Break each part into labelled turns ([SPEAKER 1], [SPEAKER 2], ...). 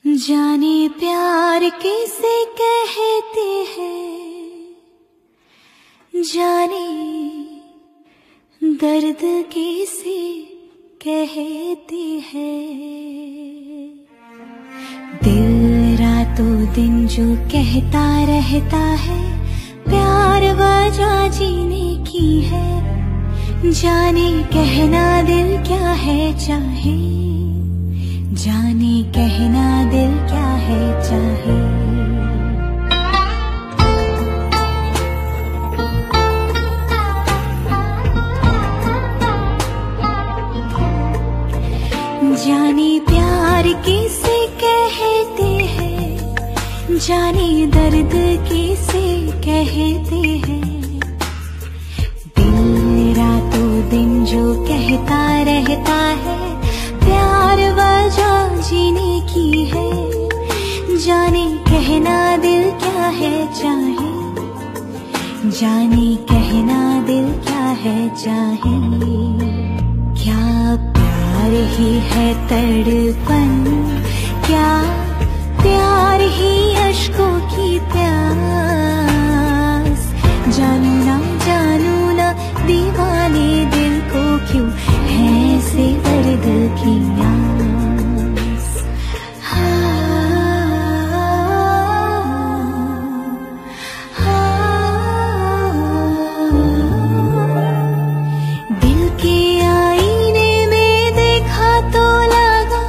[SPEAKER 1] जाने प्यार किसे कहते हैं, जाने दर्द किसे कहते हैं। दिल रातों दिन जो कहता रहता है प्यार वजह जीने की है। जाने कहना दिल क्या है चाहे, जाने कहना दिल क्या है चाहे। जाने प्यार किसे कहते हैं, जाने दर्द किसे कहते हैं। दिल रातों दिन जो कहता रहता है प्यार वजह जीने की है। जाने कहना दिल क्या है चाहे, जाने कहना दिल क्या है चाहे। क्या प्यार ही है तड़पन, क्या प्यार ही अश्कों की प्यास। जानू ना दीवाने दिल को क्यों है से दर्द की आस। दिल के आईने में देखा तो लगा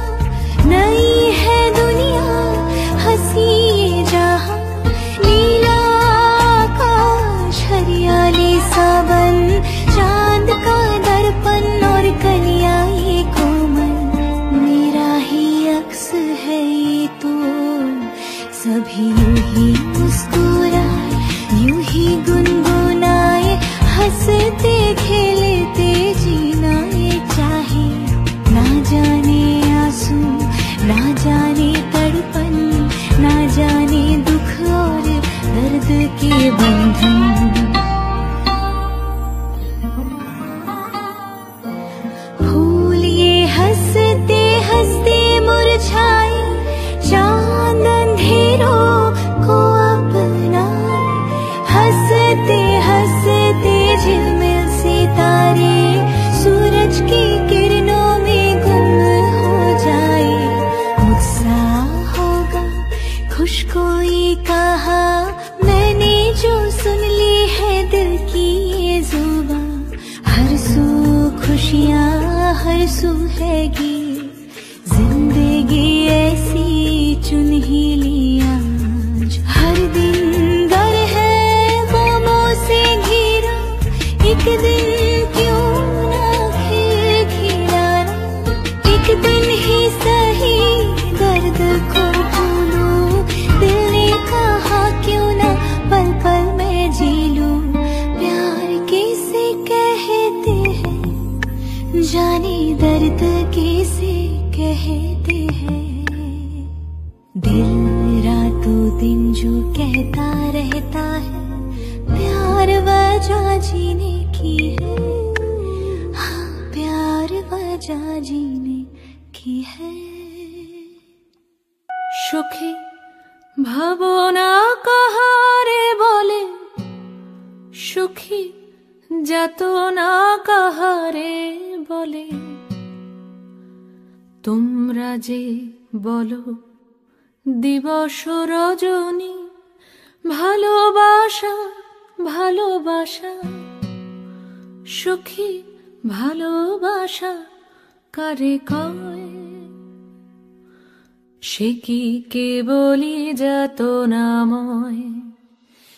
[SPEAKER 1] नई है दुनिया, हंसी जहां नीला आकाश हरियाली सावन, चांद का दर्पण और कलियां ये कोमल। मेरा ही अक्स है ये तो, सभी यूं ही मुस्कुराए यूं ही गुनगुनाए, हंसते खेलते जीना ये चाहे। ना जाने आंसू ना जाने तड़पन, ना जाने दुख और दर्द के बंधन। फूल ये हंसते हंसते मुरझाए, चांद अंधेरों को अपनाए। हंसते हंसते झिलमिल सितारे सूरज की किरणों में गुम हो जाए। मुझसा होगा खुश कोई कहा मैंने जो सुन ली है दिल की ये जुबां। हर सू खुशियाँ हर सू हैगी, जिंदगी ऐसी चुन ही लिया। हर दिन दर है गमों से घिरा, एक दिन क्यों ना खिलखिलाना। एक दिन ही सही दर्द को भूलूं, दिल ने कहा क्यों ना पल पल मैं जी लूं। प्यार किसे कहते हैं, जाने दर्द किसे कहते हैं। दिल रातों दिन जो कहता रहता है प्यार वजह जीने की है। हाँ प्यार वजह जीने की है।
[SPEAKER 2] সুখী ভাবনা কাহারে বলে, সুখী যাতনা কাহারে বলে। তোমরা যে বলো দিবস রজনী, ভালোবাসা ভালোবাসা। সুখী ভালোবাসা কারে কয়, সে কি কেবলি যাতনাময়,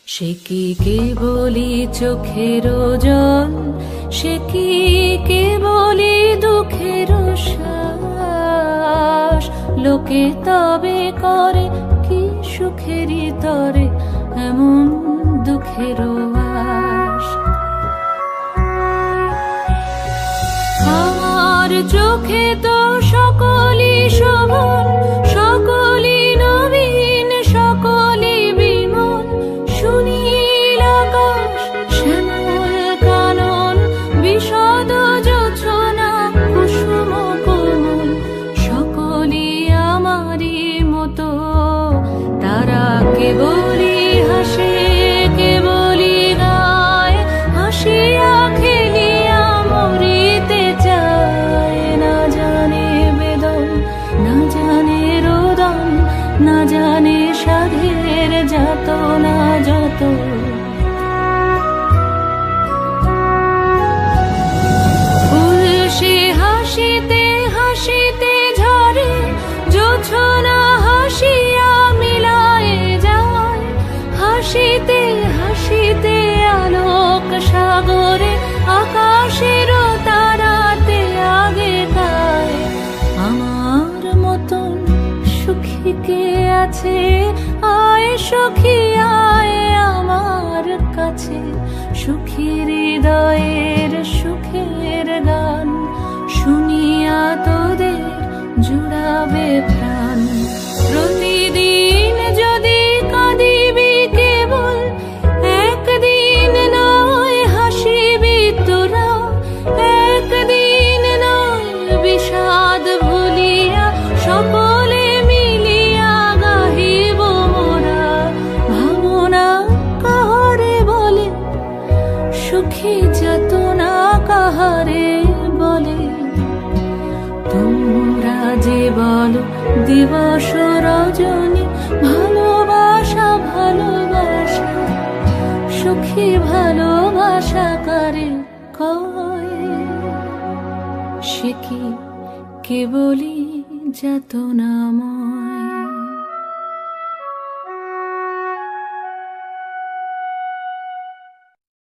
[SPEAKER 2] সে কি কেবলি চোখের জল, সে কি কেবলি দুঃখের শ্বাস। লোকে তবে করে কি সুখেরই তরে এমন দুঃখের আশ। আমার চোখে তো সকলই শোভন, সকলই নবীন, সকলই বিমল। সুনীল আকাশ শ্যামল কানন, বিশদ জোছনা কুসুম কোমল। সকলই আমারই মতো কেবলি হাসে কেবলি গায়, হাসিয়া খেলিয়া মরিতে চায়। না জানে বেদন, না জানে রোদন, না জানে সাধের যাতনা যত। ফুল সে হাসিতে হাসিতে ঝরে, জোছনা হাসিয়া মিলায়ে যায়। হাসিতে হাসিতে আলোক সাগরে, আকাশের তারাতে আগে গায়। আমার মতন সুখী কে আছে, আয় সখী আয় আমার কাছে। সুখী হৃদয়ের সুখের গান শুনিয়া তোদের জুড়াবে প্রাণ। প্রতিদিন যদি কাঁদিবি কেবল, একদিন নয় হাসিবি তোরা। একদিন নয় বিষাদ ভুলিয়া, সকলে মিলিয়া গাহিব মোরা। ভাবনা কাহারে বলে, সুখী যাতনা কাহারে বলে। তোমরা যে বলো দিবস রজনী, ভালোবাসা ভালোবাসা, সুখী ভালোবাসা কারে কয়। সে কি কেবলি যাতনাময়।